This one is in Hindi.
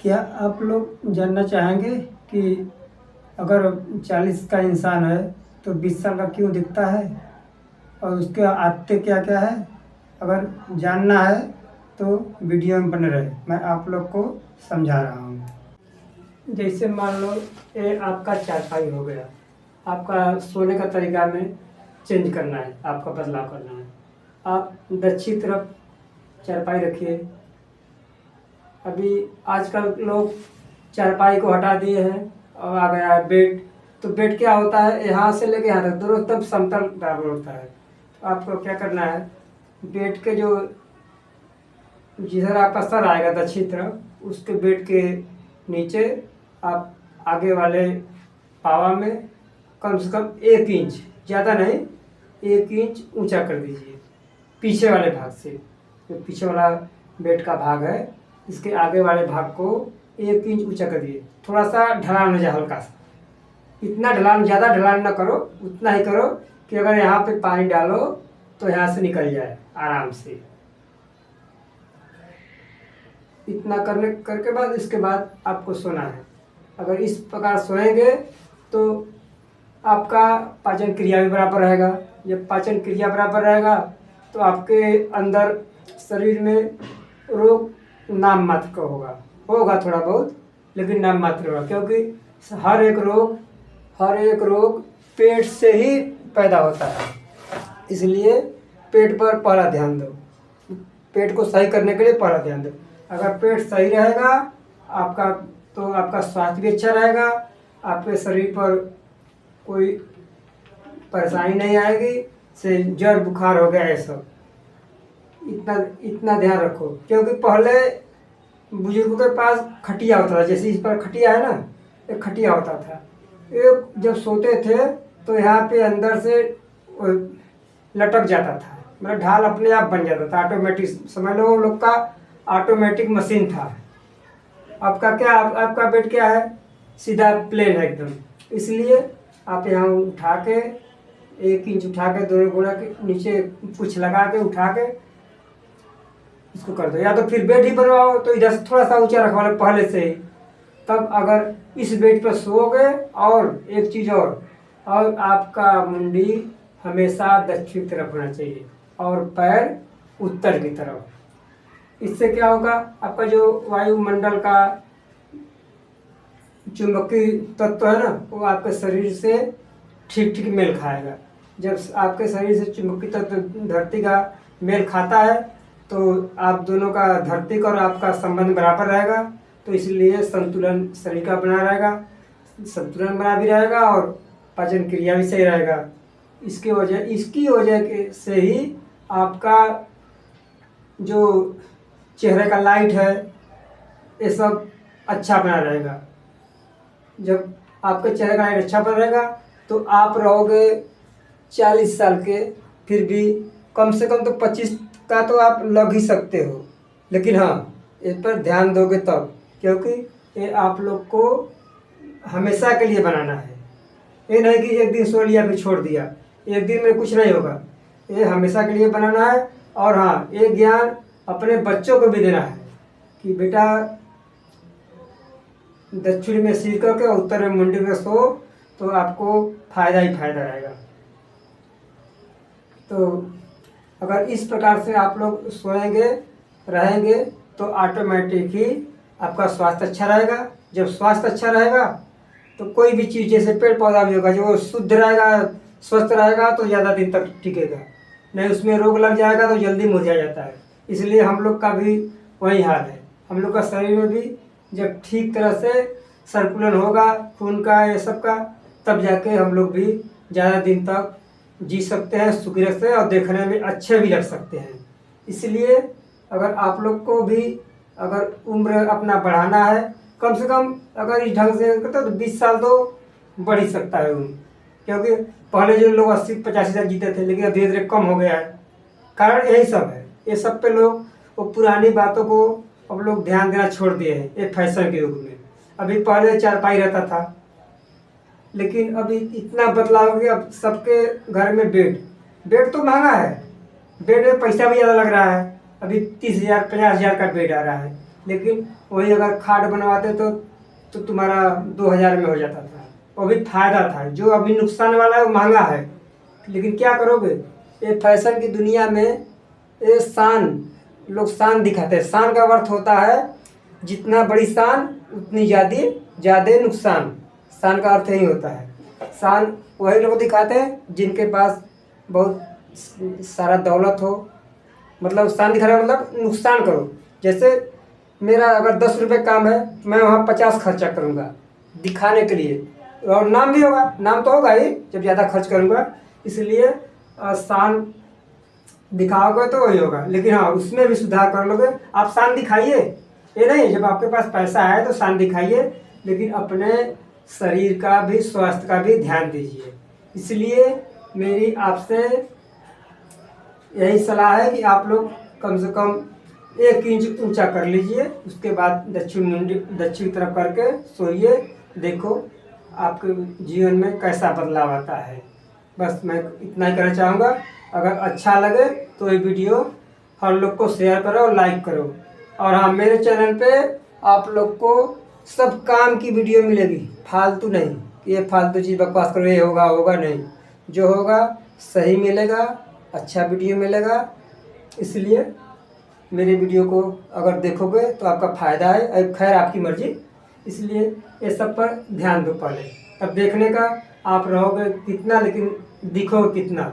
क्या आप लोग जानना चाहेंगे कि अगर 40 का इंसान है तो 20 साल का क्यों दिखता है और उसके आदतें क्या क्या है? अगर जानना है तो वीडियो में बने रहे, मैं आप लोग को समझा रहा हूँ। जैसे मान लो ये आपका चारपाई हो गया, आपका सोने का तरीका में चेंज करना है, आपका बदलाव करना है। आप दक्षिण तरफ चारपाई रखिए। अभी आजकल लोग चारपाई को हटा दिए हैं और आ गया है बेड। तो बेड क्या होता है, यहाँ से लेके यहाँ तक दोनों तब समतल बराबर होता है। तो आपको क्या करना है, बेड के जो जिधर आपका सर आएगा दक्षिण तरफ, उसके बेड के नीचे आप आगे वाले पावा में कम से कम 1 इंच, ज़्यादा नहीं, 1 इंच ऊंचा कर दीजिए पीछे वाले भाग से। जो पीछे वाला बेड का भाग है, इसके आगे वाले भाग को 1 इंच ऊंचा कर दिए। थोड़ा सा ढलान हो जाए, हल्का सा, इतना ढलान, ज़्यादा ढलान ना करो, उतना ही करो कि अगर यहाँ पे पानी डालो तो यहाँ से निकल जाए आराम से। इतना करके बाद इसके बाद आपको सोना है। अगर इस प्रकार सोएंगे तो आपका पाचन क्रिया भी बराबर रहेगा। जब पाचन क्रिया बराबर रहेगा तो आपके अंदर शरीर में रोग नाम मात्र का होगा थोड़ा बहुत, लेकिन नाम मात्र होगा, क्योंकि हर एक रोग पेट से ही पैदा होता है। इसलिए पेट पर पहला ध्यान दो, पेट को सही करने के लिए पहला ध्यान दो। अगर पेट सही रहेगा आपका, तो आपका स्वास्थ्य भी अच्छा रहेगा, आपके शरीर पर कोई परेशानी नहीं आएगी, से जड़ बुखार हो गया ये सब। इतना ध्यान रखो, क्योंकि पहले बुजुर्गों के पास खटिया होता था, जैसे इस पर खटिया है ना, एक खटिया होता था। ये जब सोते थे तो यहाँ पे अंदर से लटक जाता था, मतलब ढाल अपने आप बन जाता था, ऑटोमेटिक। समझ लो वो लोग का ऑटोमेटिक मशीन था। आपका क्या, आपका बेड क्या है, सीधा प्लेन है एकदम। इसलिए आप यहाँ उठा के 1 इंच उठा के दोनों गोड़ा के नीचे कुछ लगा के उठा के इसको कर दो। या तो फिर बेड ही बनवाओ तो इधर से थोड़ा सा ऊंचा रखवा लो पहले से ही। तब अगर इस बेड पर सोओगे, और एक चीज़ और आपका मुंडी हमेशा दक्षिण तरफ होना चाहिए और पैर उत्तर की तरफ। इससे क्या होगा, आपका जो वायुमंडल का चुंबकीय तत्व है ना, वो आपके शरीर से ठीक मेल खाएगा। जब आपके शरीर से चुंबकीय तत्व धरती का मेल खाता है तो आप दोनों का, धरती का और आपका संबंध बराबर रहेगा। तो इसलिए संतुलन शरीर का बना रहेगा, संतुलन बना भी रहेगा और पाचन क्रिया भी सही रहेगा। इसकी वजह से ही आपका जो चेहरे का लाइट है ये सब अच्छा बना रहेगा। जब आपके चेहरे का लाइट अच्छा बना रहेगा तो आप रहोगे 40 साल के, फिर भी कम से कम तो 25 का तो आप लग ही सकते हो। लेकिन हाँ, इस पर ध्यान दोगे तब, क्योंकि ये आप लोग को हमेशा के लिए बनाना है। ये नहीं कि एक दिन सो लिया फिर छोड़ दिया, एक दिन में कुछ नहीं होगा। ये हमेशा के लिए बनाना है। और हाँ, ये ज्ञान अपने बच्चों को भी देना है कि बेटा दक्षिण में सिर करके और उत्तर में मुंडी में सो, तो आपको फायदा ही फायदा रहेगा। तो अगर इस प्रकार से आप लोग सोएंगे रहेंगे तो ऑटोमेटिक ही आपका स्वास्थ्य अच्छा रहेगा। जब स्वास्थ्य अच्छा रहेगा तो कोई भी चीज़, जैसे पेड़ पौधा भी होगा, जो शुद्ध रहेगा, स्वस्थ रहेगा तो ज़्यादा दिन तक टिकेगा, नहीं उसमें रोग लग जाएगा तो जल्दी मुरझा जाता है। इसलिए हम लोग का भी वही हाल है। हम लोग का शरीर में भी जब ठीक तरह से संतुलन होगा खून का, ये सब का, तब जाके हम लोग भी ज़्यादा दिन तक जी सकते हैं सुखी से, और देखने में अच्छे भी लग सकते हैं। इसलिए अगर आप लोग को भी अगर उम्र अपना बढ़ाना है, कम से कम अगर इस ढंग से करते तो 20 साल तो बढ़ ही सकता है उम्र। क्योंकि पहले जो लोग 80-85 साल जीते थे, लेकिन अब धीरे धीरे कम हो गया है। कारण यही सब है। ये सब पे लोग वो पुरानी बातों को अब लोग ध्यान देना छोड़ दिए हैं, ये फैशन के युग में। अभी पहले चारपाई रहता था, लेकिन अभी इतना बदलाव हो गया, अब सबके घर में बेड तो महंगा है, बेड में पैसा भी ज़्यादा लग रहा है। अभी 30,000 50,000 का बेड आ रहा है, लेकिन वही अगर खाट बनवाते तो तुम्हारा 2000 में हो जाता था। वो भी फायदा था। जो अभी नुकसान वाला है वो महंगा है, लेकिन क्या करोगे, ये फैशन की दुनिया में ये लोग शान दिखाते हैं। शान का अर्थ होता है जितना बड़ी शान उतनी ज़्यादा नुकसान। शान का अर्थ यही होता है। शान वही लोग दिखाते हैं जिनके पास बहुत सारा दौलत हो। मतलब शान दिखाना मतलब नुकसान करो। जैसे मेरा अगर 10 रुपये काम है, मैं वहाँ 50 खर्चा करूँगा दिखाने के लिए, और नाम भी होगा, नाम तो होगा ही जब ज़्यादा खर्च करूँगा। इसलिए शान दिखाओगे तो वही होगा। लेकिन हाँ, उसमें भी सुधार कर लोगे। आप शान दिखाइए, ये नहीं जब आपके पास पैसा है तो शान दिखाइए, लेकिन अपने शरीर का भी, स्वास्थ्य का भी ध्यान दीजिए। इसलिए मेरी आपसे यही सलाह है कि आप लोग कम से कम 1 इंच ऊंचा कर लीजिए, उसके बाद दक्षिण तरफ करके सोइए। देखो आपके जीवन में कैसा बदलाव आता है। बस मैं इतना ही कहना चाहूँगा। अगर अच्छा लगे तो ये वीडियो हर लोग को शेयर करो और लाइक करो। और हाँ, मेरे चैनल पे आप लोग को सब काम की वीडियो मिलेगी, फालतू नहीं। ये फालतू चीज़ बकवास करो, ये होगा नहीं। जो होगा सही मिलेगा, अच्छा वीडियो मिलेगा। इसलिए मेरे वीडियो को अगर देखोगे तो आपका फ़ायदा है। खैर आपकी मर्ज़ी, इसलिए ये सब पर ध्यान दो पहले। अब देखने का आप रहोगे कितना, लेकिन दिखोगे कितना।